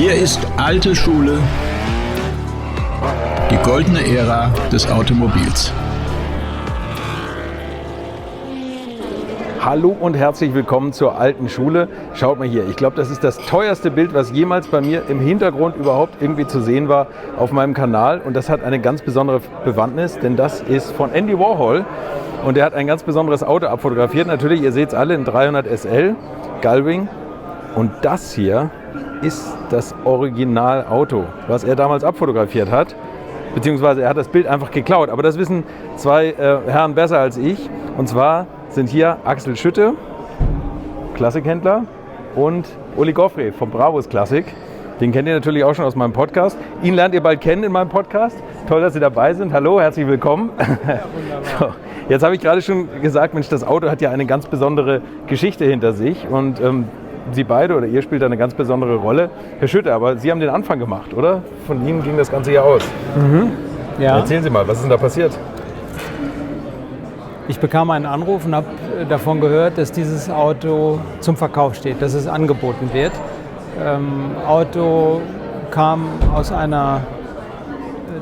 Hier ist alte Schule, die goldene Ära des Automobils. Hallo und herzlich willkommen zur alten Schule. Schaut mal hier, ich glaube, das ist das teuerste Bild, was jemals bei mir im Hintergrund überhaupt irgendwie zu sehen war auf meinem Kanal. Und das hat eine ganz besondere Bewandtnis, denn das ist von Andy Warhol. Und er hat ein ganz besonderes Auto abfotografiert. Natürlich, ihr seht es alle, ein 300 SL, Gullwing. Und das hier ist das Originalauto, was er damals abfotografiert hat. Beziehungsweise er hat das Bild einfach geklaut. Aber das wissen zwei Herren besser als ich. Und zwar sind hier Axel Schütte, Klassikhändler, und Uli Goffrey vom Brabus Klassik. Den kennt ihr natürlich auch schon aus meinem Podcast. Ihn lernt ihr bald kennen in meinem Podcast. Toll, dass Sie dabei sind. Hallo, herzlich willkommen. Ja, so, jetzt habe ich gerade schon gesagt, Mensch, das Auto hat ja eine ganz besondere Geschichte hinter sich. Und Sie beide oder ihr spielt da eine ganz besondere Rolle. Herr Schütte, aber Sie haben den Anfang gemacht, oder? Von Ihnen ging das Ganze ja aus. Ja. Erzählen Sie mal, was ist denn da passiert? Ich bekam einen Anruf und habe davon gehört, dass dieses Auto zum Verkauf steht, dass es angeboten wird. Auto kam aus einer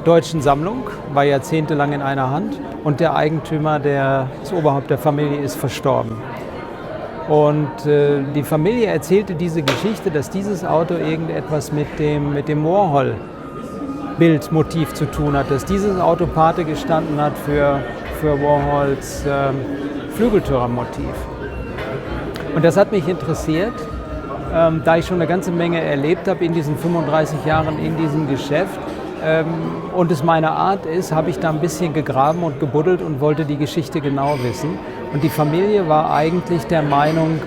deutschen Sammlung, war jahrzehntelang in einer Hand und der Eigentümer, das Oberhaupt der Familie, ist verstorben. Und die Familie erzählte diese Geschichte, dass dieses Auto irgendetwas mit dem Warhol-Bildmotiv zu tun hat, dass dieses Auto Pate gestanden hat für Warhols Flügeltürermotiv. Und das hat mich interessiert, da ich schon eine ganze Menge erlebt habe in diesen 35 Jahren in diesem Geschäft und es meine Art ist, habe ich da ein bisschen gegraben und gebuddelt und wollte die Geschichte genau wissen. Und die Familie war eigentlich der Meinung,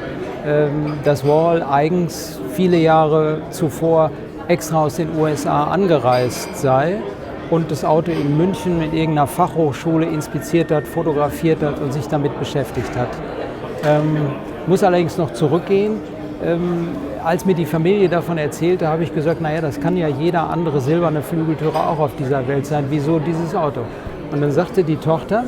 dass Warhol eigens viele Jahre zuvor extra aus den USA angereist sei und das Auto in München mit irgendeiner Fachhochschule inspiziert hat, fotografiert hat und sich damit beschäftigt hat. Muss allerdings noch zurückgehen. Als mir die Familie davon erzählte, habe ich gesagt, naja, das kann ja jeder andere silberne Flügeltürer auch auf dieser Welt sein. Wieso dieses Auto? Und dann sagte die Tochter,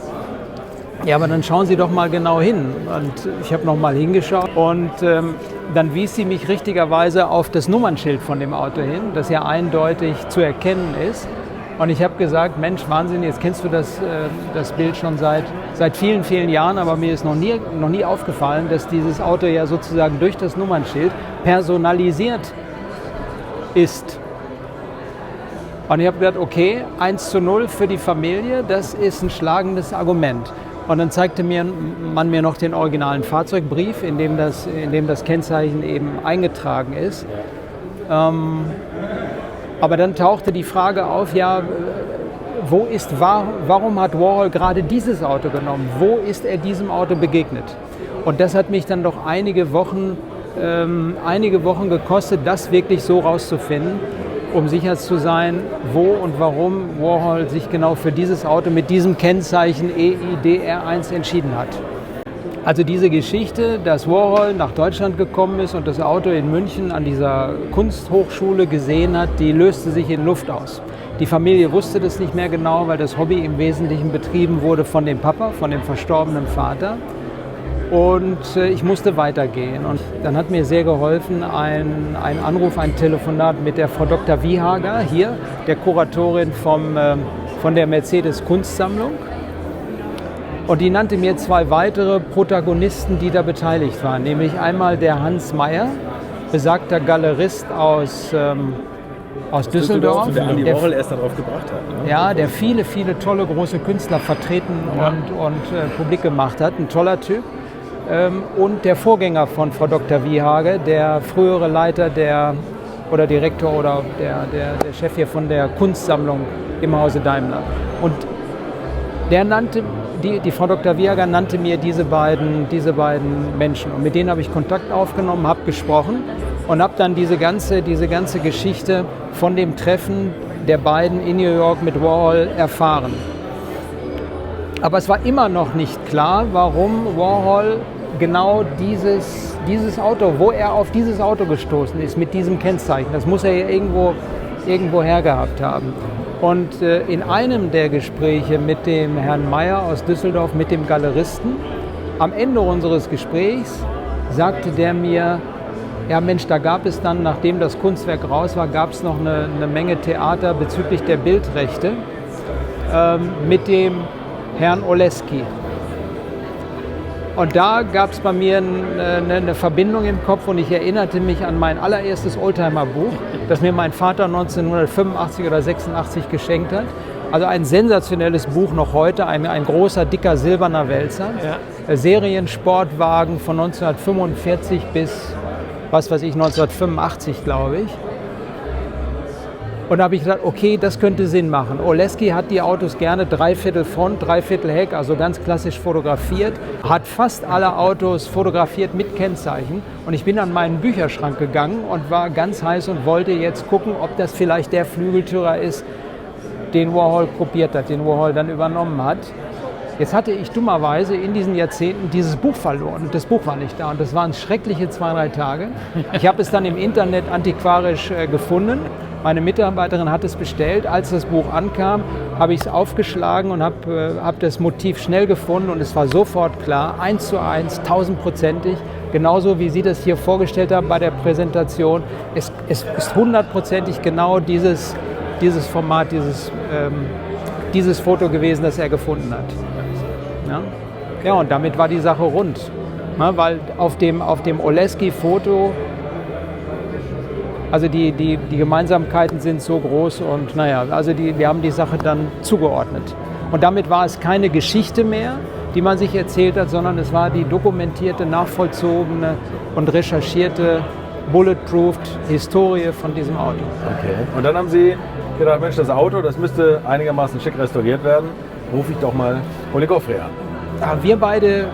ja, aber dann schauen Sie doch mal genau hin. Und ich habe noch mal hingeschaut und dann wies sie mich richtigerweise auf das Nummernschild von dem Auto hin, das ja eindeutig zu erkennen ist. Und ich habe gesagt, Mensch, Wahnsinn, jetzt kennst du das Bild schon seit vielen, vielen Jahren, aber mir ist noch nie aufgefallen, dass dieses Auto ja sozusagen durch das Nummernschild personalisiert ist. Und ich habe gedacht, okay, 1:0 für die Familie, das ist ein schlagendes Argument. Und dann zeigte man mir noch den originalen Fahrzeugbrief, in dem das Kennzeichen eben eingetragen ist. Aber dann tauchte die Frage auf, ja, warum hat Warhol gerade dieses Auto genommen? Wo ist er diesem Auto begegnet? Und das hat mich dann doch einige Wochen gekostet, das wirklich so rauszufinden, um sicher zu sein, wo und warum Warhol sich genau für dieses Auto mit diesem Kennzeichen EIDR1 entschieden hat. Also diese Geschichte, dass Warhol nach Deutschland gekommen ist und das Auto in München an dieser Kunsthochschule gesehen hat, die löste sich in Luft aus. Die Familie wusste das nicht mehr genau, weil das Hobby im Wesentlichen betrieben wurde von dem Papa, von dem verstorbenen Vater. Und ich musste weitergehen. Und dann hat mir sehr geholfen ein Anruf, ein Telefonat mit der Frau Dr. Wiehager, hier, der Kuratorin von der Mercedes Kunstsammlung. Und die nannte mir zwei weitere Protagonisten, die da beteiligt waren. Nämlich einmal der Hans Meyer, besagter Galerist aus Düsseldorf. Der Andy Warhol erst darauf gebracht hat. Ne? Ja, der viele, viele tolle große Künstler vertreten und publik gemacht hat. Ein toller Typ. Und der Vorgänger von Frau Dr. Wiehager, der frühere Leiter Direktor oder der Chef hier von der Kunstsammlung im Hause Daimler. Und der nannte, die Frau Dr. Wiehager nannte mir diese beiden Menschen. Und mit denen habe ich Kontakt aufgenommen, habe gesprochen und habe dann diese ganze Geschichte von dem Treffen der beiden in New York mit Warhol erfahren. Aber es war immer noch nicht klar, warum Warhol genau dieses Auto, wo er auf dieses Auto gestoßen ist mit diesem Kennzeichen. Das muss er ja irgendwo hergehabt haben. Und in einem der Gespräche mit dem Herrn Meyer aus Düsseldorf, mit dem Galeristen, am Ende unseres Gesprächs sagte der mir, ja Mensch, da gab es dann, nachdem das Kunstwerk raus war, gab es noch eine Menge Theater bezüglich der Bildrechte mit dem Herrn Oleski. Und da gab es bei mir eine Verbindung im Kopf und ich erinnerte mich an mein allererstes Oldtimer-Buch, das mir mein Vater 1985 oder 86 geschenkt hat. Also ein sensationelles Buch noch heute, ein großer, dicker, silberner Wälzer. Ja. Seriensportwagen von 1945 bis, was weiß ich, 1985, glaube ich. Und da habe ich gedacht, okay, das könnte Sinn machen. Oleski hat die Autos gerne 3/4 Front, 3/4 Heck, also ganz klassisch fotografiert. Hat fast alle Autos fotografiert mit Kennzeichen. Und ich bin an meinen Bücherschrank gegangen und war ganz heiß und wollte jetzt gucken, ob das vielleicht der Flügeltürer ist, den Warhol kopiert hat, den Warhol dann übernommen hat. Jetzt hatte ich dummerweise in diesen Jahrzehnten dieses Buch verloren und das Buch war nicht da und das waren schreckliche 2-3 Tage. Ich habe es dann im Internet antiquarisch gefunden. Meine Mitarbeiterin hat es bestellt. Als das Buch ankam, habe ich es aufgeschlagen und habe das Motiv schnell gefunden und es war sofort klar, 1:1, 1000%ig, genauso wie Sie das hier vorgestellt haben bei der Präsentation. Es ist 100%ig genau dieses Format, dieses Foto gewesen, das er gefunden hat. Ja, und damit war die Sache rund. Ja, weil auf dem Oleski-Foto, also die Gemeinsamkeiten sind so groß und naja, also wir haben die Sache dann zugeordnet. Und damit war es keine Geschichte mehr, die man sich erzählt hat, sondern es war die dokumentierte, nachvollzogene und recherchierte, bulletproofed Historie von diesem Auto. Okay. Und dann haben Sie gedacht, Mensch, das Auto, das müsste einigermaßen schick restauriert werden. Rufe ich doch mal Ole Goffrey an. Ja, wir beide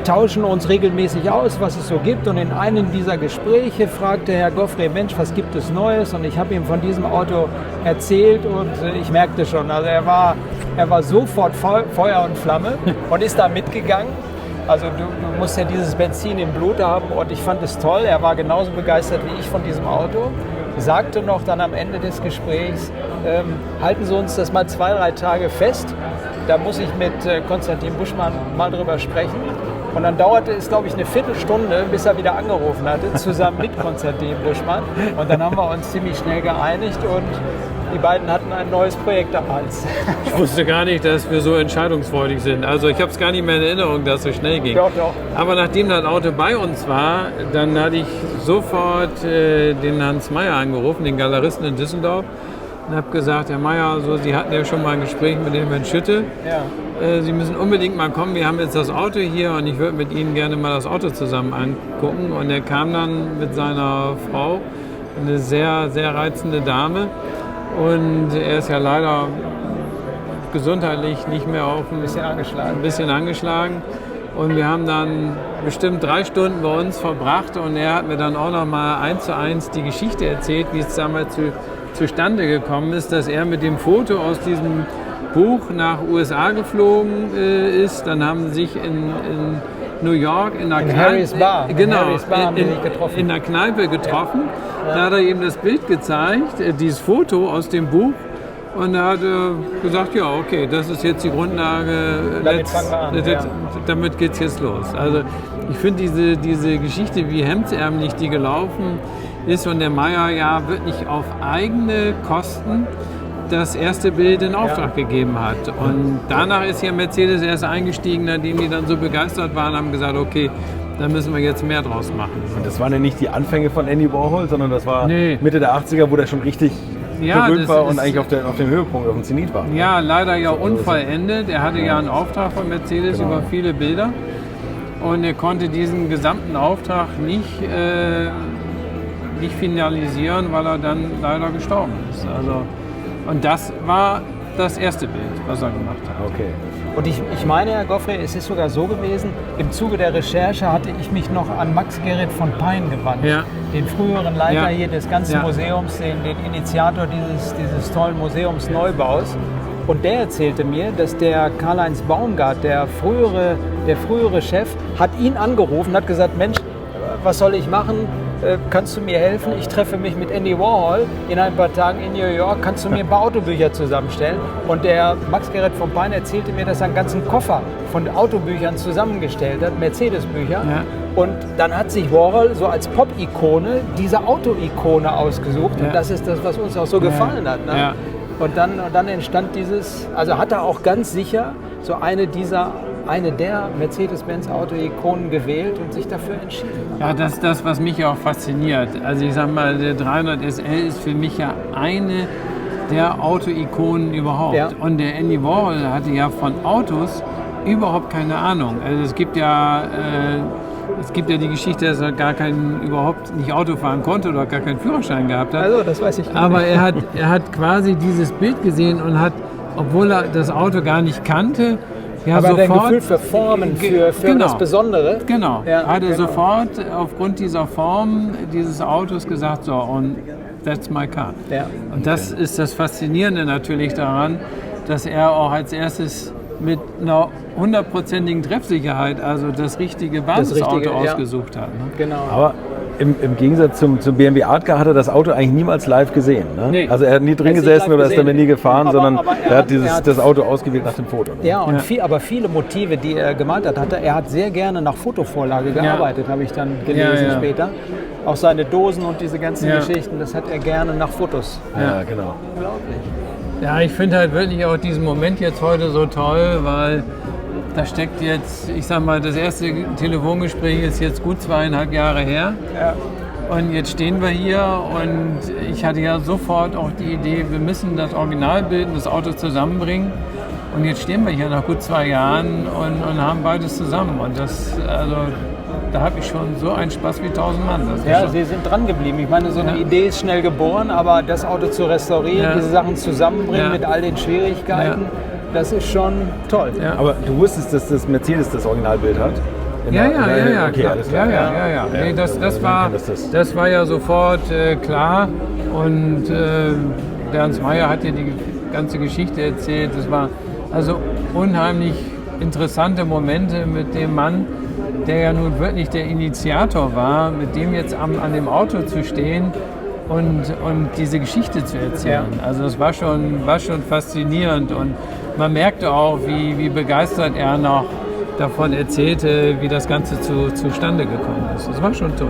tauschen uns regelmäßig aus, was es so gibt. Und in einem dieser Gespräche fragte Herr Goffrey, Mensch, was gibt es Neues? Und ich habe ihm von diesem Auto erzählt und ich merkte schon, also er war sofort Feuer und Flamme und ist da mitgegangen. Also du musst ja dieses Benzin im Blut haben und ich fand es toll. Er war genauso begeistert wie ich von diesem Auto. Sagte noch dann am Ende des Gesprächs, halten Sie uns das mal 2-3 Tage fest. Da muss ich mit Konstantin Buschmann mal drüber sprechen. Und dann dauerte es, glaube ich, eine Viertelstunde, bis er wieder angerufen hatte, zusammen mit Konstantin Buschmann. Und dann haben wir uns ziemlich schnell geeinigt und die beiden hatten ein neues Projekt am Hals. Ich wusste gar nicht, dass wir so entscheidungsfreudig sind. Also ich habe es gar nicht mehr in Erinnerung, dass es so schnell ging. Doch. Aber nachdem das Auto bei uns war, dann hatte ich sofort den Hans Meyer angerufen, den Galeristen in Düsseldorf. Und habe gesagt, Herr Meyer, also Sie hatten ja schon mal ein Gespräch mit dem Herrn Schütte. Ja. Sie müssen unbedingt mal kommen, wir haben jetzt das Auto hier und ich würde mit Ihnen gerne mal das Auto zusammen angucken. Und er kam dann mit seiner Frau, eine sehr, sehr reizende Dame. Und er ist ja leider gesundheitlich nicht mehr auf ein bisschen angeschlagen. Und wir haben dann bestimmt 3 Stunden bei uns verbracht und er hat mir dann auch noch mal 1:1 die Geschichte erzählt, wie es damals zustande gekommen ist, dass er mit dem Foto aus diesem Buch nach USA geflogen ist. Dann haben sie sich in New York in der Kneipe getroffen. Ja. Da hat er ihm das Bild gezeigt, dieses Foto aus dem Buch. Und er hat gesagt, ja, okay, das ist jetzt die Grundlage, damit geht's jetzt los. Also ich finde diese Geschichte, wie hemdsärmlich die gelaufen ist und der Meyer ja wirklich auf eigene Kosten das erste Bild in Auftrag gegeben hat. Und danach ist ja Mercedes erst eingestiegen, nachdem die dann so begeistert waren, haben gesagt, okay, da müssen wir jetzt mehr draus machen. Und das waren ja nicht die Anfänge von Andy Warhol, sondern das war Mitte der 80er, wo der schon richtig berühmt war und eigentlich auf dem Höhepunkt, auf dem Zenit war. Ja, leider ja unvollendet. Er hatte ja einen Auftrag von Mercedes über viele Bilder und er konnte diesen gesamten Auftrag nicht finalisieren, weil er dann leider gestorben ist. Also, und das war das erste Bild, was er gemacht hat. Okay. Und ich meine, Herr Goffrey, es ist sogar so gewesen, im Zuge der Recherche hatte ich mich noch an Max Gerrit von Pein gewandt, den früheren Leiter hier des ganzen Museums, den Initiator dieses tollen Museumsneubaus. Und der erzählte mir, dass der Karl-Heinz Baumgart, der frühere Chef, hat ihn angerufen und hat gesagt, Mensch, was soll ich machen? Kannst du mir helfen? Ich treffe mich mit Andy Warhol in ein paar Tagen in New York. Kannst du mir ein paar Autobücher zusammenstellen? Und der Max Gerrit von Pein erzählte mir, dass er einen ganzen Koffer von Autobüchern zusammengestellt hat, Mercedes-Bücher. Ja. Und dann hat sich Warhol so als Pop-Ikone diese Auto-Ikone ausgesucht. Ja. Und das ist das, was uns auch so gefallen hat. Ne? Ja. Und dann entstand dieses, also hat er auch ganz sicher so eine der Mercedes-Benz Auto-Ikonen gewählt und sich dafür entschieden. Ja, das ist das, was mich auch fasziniert. Also ich sag mal, der 300 SL ist für mich ja eine der Auto-Ikonen überhaupt. Ja. Und der Andy Warhol hatte ja von Autos überhaupt keine Ahnung. Also es gibt ja die Geschichte, dass er überhaupt nicht Auto fahren konnte oder gar keinen Führerschein gehabt hat. Also das weiß ich nicht. Aber er hat quasi dieses Bild gesehen und hat, obwohl er das Auto gar nicht kannte, ja, aber sofort, ein Gefühl für Formen, für genau, das Besondere. Genau, hat er sofort aufgrund dieser Form dieses Autos gesagt, so, und that's my car. Ja. Und das ist das Faszinierende natürlich daran, dass er auch als erstes mit einer 100%igen Treffsicherheit, also das richtige Basisauto ausgesucht hat. Ne? Genau. Aber im Gegensatz zum BMW Artcar hat er das Auto eigentlich niemals live gesehen. Ne? Nee. Also er hat nie drin gesessen oder ist damit nie gefahren, sondern er hat das Auto ausgewählt nach dem Foto. Ne? Ja, und aber viele Motive, die er gemalt hat, er hat sehr gerne nach Fotovorlage gearbeitet, habe ich dann gelesen später. Auch seine Dosen und diese ganzen Geschichten, das hat er gerne nach Fotos. Ja, genau. Unglaublich. Ja, ich finde halt wirklich auch diesen Moment jetzt heute so toll, weil da steckt jetzt, ich sag mal, das erste Telefongespräch ist jetzt gut 2,5 Jahre her. Ja. Und jetzt stehen wir hier und ich hatte ja sofort auch die Idee, wir müssen das Originalbild und das Auto zusammenbringen. Und jetzt stehen wir hier nach gut 2 Jahren und haben beides zusammen. Und da habe ich schon so einen Spaß wie 1000 Mann. Sie sind dran geblieben. Ich meine, so eine Idee ist schnell geboren, aber das Auto zu restaurieren, diese Sachen zusammenbringen mit all den Schwierigkeiten, das ist schon toll. Ja. Aber du wusstest, dass das Mercedes das Originalbild hat? Ja, okay, alles klar. Ja. Nee, das war ja sofort klar. Und der Hans Meyer hat ja die ganze Geschichte erzählt. Das war also unheimlich interessante Momente mit dem Mann, der ja nun wirklich der Initiator war, mit dem jetzt an dem Auto zu stehen und diese Geschichte zu erzählen. Ja. Also das war schon faszinierend und man merkte auch, wie begeistert er noch davon erzählte, wie das Ganze zustande gekommen ist. Das war schon toll.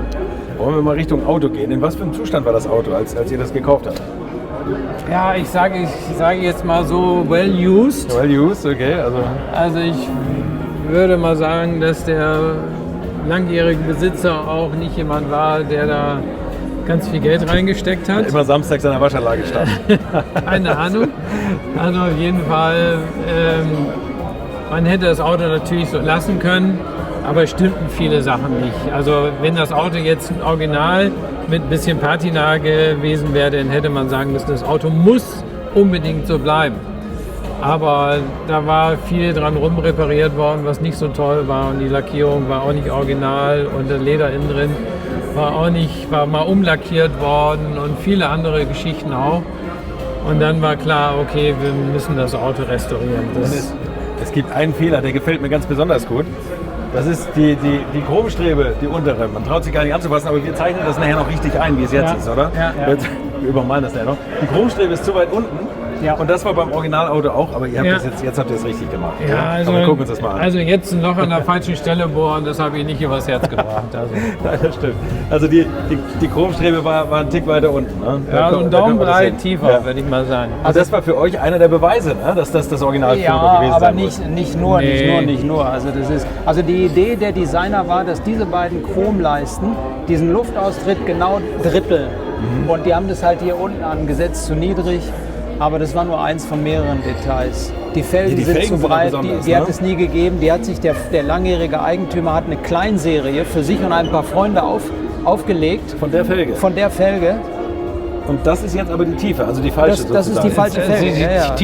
Wollen wir mal Richtung Auto gehen? In was für einem Zustand war das Auto, als ihr das gekauft habt? Ja, ich sage jetzt mal so well used. Well used, okay. Also ich würde mal sagen, dass der langjährige Besitzer auch nicht jemand war, der da ganz viel Geld reingesteckt hat. Immer samstags an der Waschanlage stand. Keine Ahnung. Also auf jeden Fall, man hätte das Auto natürlich so lassen können, aber es stimmten viele Sachen nicht. Also wenn das Auto jetzt ein Original mit ein bisschen Patina gewesen wäre, dann hätte man sagen müssen, das Auto muss unbedingt so bleiben. Aber da war viel dran rumrepariert worden, was nicht so toll war und die Lackierung war auch nicht original und das Leder innen drin war mal umlackiert worden und viele andere Geschichten auch. Und dann war klar, okay, wir müssen das Auto restaurieren. Es gibt einen Fehler, der gefällt mir ganz besonders gut. Das ist die Chromstrebe, die untere. Man traut sich gar nicht anzufassen, aber wir zeichnen das nachher noch richtig ein, wie es jetzt ist, oder? Ja. Wir übermalen das nachher noch. Die Chromstrebe ist zu weit unten. Ja. Und das war beim Originalauto auch, aber ihr habt jetzt habt ihr es richtig gemacht. Ja, also, aber gucken wir uns das mal an. Also jetzt noch an der falschen Stelle bohren, das habe ich nicht übers Herz gebracht. Also. Nein, das stimmt. Also die Chromstrebe war ein Tick weiter unten. Ne? Ja, so ein Daumenbreit tiefer, würde ich mal sagen. Also das war für euch einer der Beweise, ne? Dass das Originalfoto gewesen aber sein nicht nur. Also die Idee der Designer war, dass diese beiden Chromleisten diesen Luftaustritt genau dritteln. Und die haben das halt hier unten angesetzt, zu niedrig. Aber das war nur eins von mehreren Details. Die Felgen sind zu breit, die hat es nie gegeben. Die hat sich der langjährige Eigentümer hat eine Kleinserie für sich und ein paar Freunde aufgelegt. Von der Felge? Von der Felge. Und das ist jetzt aber die Tiefe, also die falsche sozusagen. Das ist die falsche Felge.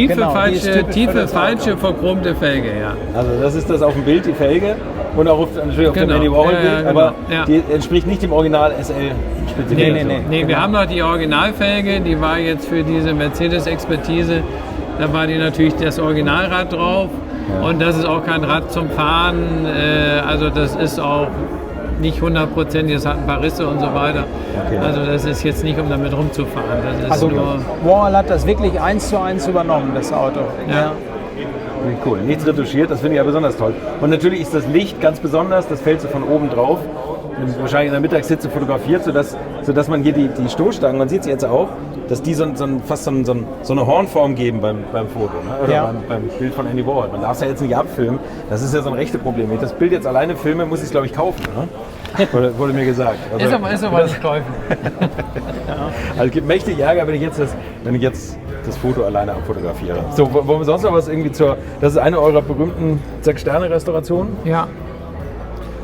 Tiefe, falsche, verchromte Felge, ja. Also das ist das auf dem Bild, die Felge. Und auch natürlich auf dem Andy Warhol-Bild, aber die entspricht nicht dem Original SL-Spezifikation. Nee, wir haben noch die Originalfelge, die war jetzt für diese Mercedes-Expertise, da war die natürlich das Originalrad drauf und das ist auch kein Rad zum Fahren, also das ist auch nicht 100%, es hat ein paar Risse und so weiter. Okay. Also das ist jetzt nicht, um damit rumzufahren. Das ist Also nur, Warhol hat das wirklich 1:1 übernommen, das Auto. Ja. Cool, nichts retuschiert, das finde ich ja besonders toll. Und natürlich ist das Licht ganz besonders, das fällt so von oben drauf. Wahrscheinlich in der Mittagshitze fotografiert, sodass man hier die Stoßstangen, man sieht sie jetzt auch, dass die fast so eine Hornform geben beim Foto, ne? Oder Ja. beim Bild von Andy Warhol. Man darf es ja jetzt nicht abfilmen, das ist ja so ein rechte Problem. Wenn ich das Bild jetzt alleine filme, muss ich es glaube ich kaufen, ne? Wurde mir gesagt. Also, ist aber nicht käuflich. also es gibt mächtig Ärger, wenn ich jetzt das Foto alleine abfotografiere. So, wollen wir sonst noch was irgendwie das ist eine eurer berühmten 6-Sterne-Restaurationen? Ja.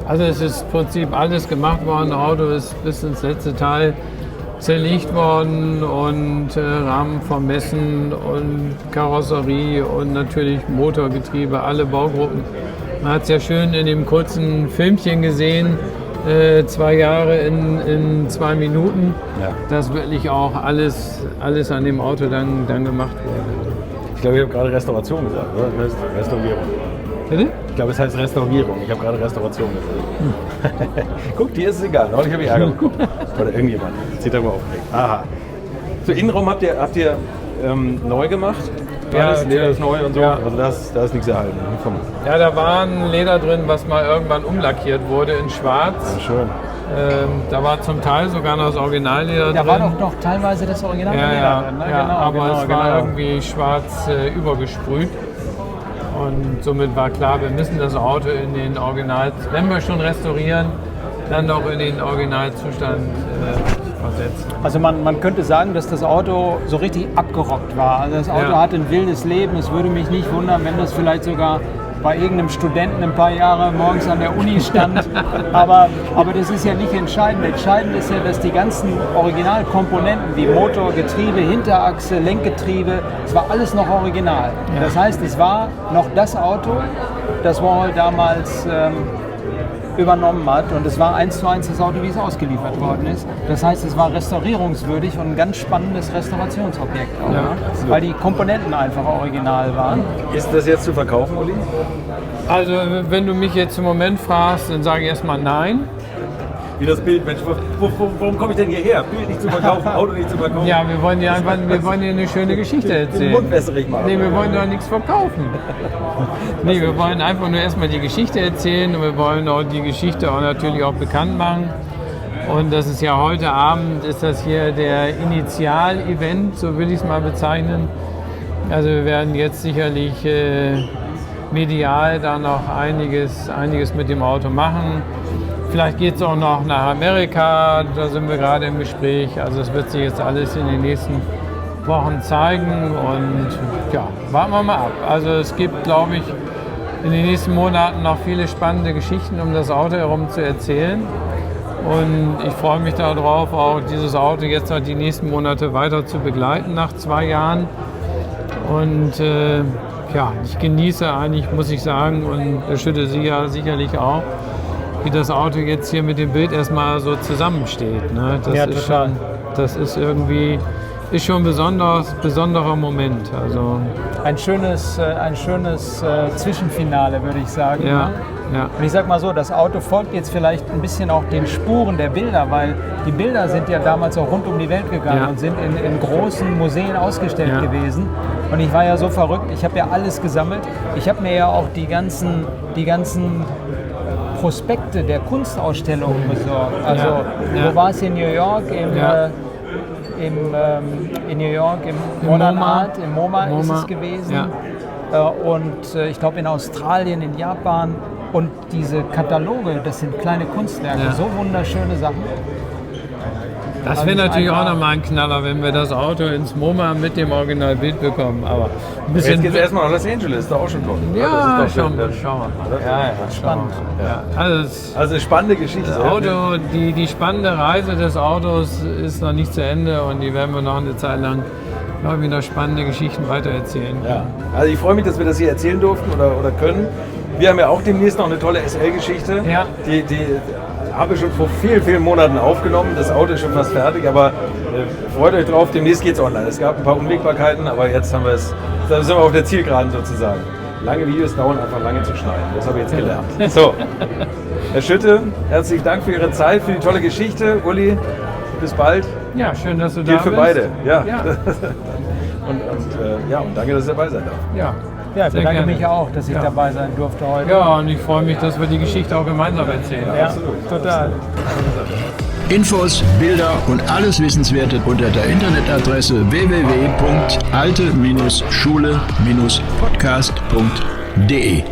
Also es ist im Prinzip alles gemacht worden. Das Auto ist bis ins letzte Teil zerlegt worden und Rahmen vermessen und Karosserie und natürlich Motorgetriebe, alle Baugruppen. Man hat es ja schön in dem kurzen Filmchen gesehen, 2 Jahre in 2 Minuten, Ja. dass wirklich auch alles an dem Auto dann gemacht wurde. Ich glaube, ich habe gerade Restauration gesagt, oder? Das heißt Restaurierung. Bitte? Ich glaube, es heißt Restaurierung. Ich habe gerade Restauration gesagt. Guck, dir ist es egal. Neulich habe ich Ärger bekommen. Oder irgendjemand. Sieht darüber aufgeregt. Aha. So, Innenraum habt ihr neu gemacht? Ja, Alles Leder ist neu und so. Ja. Also da ist nichts erhalten. Ja, da war ein Leder drin, was mal irgendwann umlackiert wurde in schwarz. Ja, schön. Da war zum Teil sogar noch das Originalleder Da drin. war doch noch teilweise das Original ja, Leder drin, ne? ja, Genau, aber genau, es war genau. irgendwie schwarz übergesprüht. Und somit war klar, wir müssen das Auto in den Original, wenn wir schon restaurieren, dann doch in den Originalzustand versetzen. Also man könnte sagen, dass das Auto so richtig abgerockt war. Also das Auto Ja. hatte ein wildes Leben. Es würde mich nicht wundern, wenn das vielleicht sogar bei irgendeinem Studenten ein paar Jahre morgens an der Uni stand. aber das ist ja nicht entscheidend. Entscheidend ist ja, dass die ganzen Originalkomponenten wie Motor, Getriebe, Hinterachse, Lenkgetriebe, es war alles noch original. Ja. Das heißt, es war noch das Auto, das Warhol damals übernommen hat, und es war 1:1 das Auto, wie es ausgeliefert worden ist. Das heißt, es war restaurierungswürdig und ein ganz spannendes Restaurationsobjekt auch, Ja. ne? Weil die Komponenten einfach original waren. Ist das jetzt zu verkaufen, Uli? Also wenn du mich jetzt im Moment fragst, dann sage ich erstmal nein. Wie das Bild, Mensch, warum komme ich denn hierher? Bild nicht zu verkaufen, Auto nicht zu verkaufen. Ja, wir wollen ja einfach eine schöne Geschichte Den erzählen. Mund wässrig machen. Nee, wir wollen doch nichts verkaufen. Nee, wir wollen einfach nur erstmal die Geschichte erzählen und wir wollen auch die Geschichte auch natürlich auch bekannt machen. Und das ist ja heute Abend, ist das hier der Initial-Event, so will ich es mal bezeichnen. Also wir werden jetzt sicherlich medial da noch einiges mit dem Auto machen. Vielleicht geht es auch noch nach Amerika, da sind wir gerade im Gespräch. Also es wird sich jetzt alles in den nächsten Wochen zeigen und ja, warten wir mal ab. Also es gibt, glaube ich, in den nächsten Monaten noch viele spannende Geschichten um das Auto herum zu erzählen. Und ich freue mich darauf, auch dieses Auto jetzt noch die nächsten Monate weiter zu begleiten nach 2 Jahren. Und ja, ich genieße eigentlich, muss ich sagen, und der Schütte sicherlich auch, wie das Auto jetzt hier mit dem Bild erstmal so zusammensteht. Ne? Das Ja, ist total. schon, das ist irgendwie, ist schon ein besonderer Moment. Also, Ein schönes Zwischenfinale, würde ich sagen. ja, Ne? ja. Und ich sag mal so, das Auto folgt jetzt vielleicht ein bisschen auch den Spuren der Bilder, weil die Bilder sind ja damals auch rund um die Welt gegangen Ja. und sind in großen Museen ausgestellt Ja. gewesen. Und ich war ja so verrückt, ich habe ja alles gesammelt. Ich habe mir ja auch die ganzen Prospekte der Kunstausstellungen besorgt. Also Ja. wo war es in New York? Ja. In New York, im Im Modern MoMA. Art, im MoMA ist MoMA, es gewesen. ja. Und ich glaube in Australien, in Japan. Und diese Kataloge, das sind kleine Kunstwerke, Ja. so wunderschöne Sachen. Das Also wäre natürlich auch einfach- nochmal ein Knaller, wenn wir das Auto ins MoMA mit dem Originalbild bekommen. Aber ein Jetzt bisschen. geht es erstmal nach Los Angeles, ist doch auch schon toll. Ja, das ist doch schauen wir schön. mal. Ja. Spannend. Ja, also Also eine spannende Geschichte. das Auto, die spannende Reise des Autos ist noch nicht zu Ende und die werden wir noch eine Zeit lang, glaube ich, noch spannende Geschichten weitererzählen. Ja. Also ich freue mich, dass wir das hier erzählen durften oder können. Wir haben ja auch demnächst noch eine tolle SL-Geschichte. Ja. Die habe ich schon vor vielen, vielen Monaten aufgenommen. Das Auto ist schon fast fertig, aber freut euch drauf, demnächst geht es online. Es gab ein paar Unwägbarkeiten, aber jetzt haben wir es, da sind wir auf der Zielgeraden sozusagen. Lange Videos dauern einfach lange zu schneiden. Das habe ich jetzt gelernt. So, Herr Schütte, herzlichen Dank für Ihre Zeit, für die tolle Geschichte. Uli, bis bald. Ja, schön, dass du da Gilt bist. für beide. Ja. Ja. und danke, dass ich dabei sein darf. Ja. Ja, ich Sehr bedanke gerne. mich auch, dass ich dabei sein durfte heute. Ja, und ich freue mich, dass wir die Geschichte auch gemeinsam erzählen. Ja, total. Infos, Bilder und alles Wissenswerte unter der Internetadresse www.alte-schule-podcast.de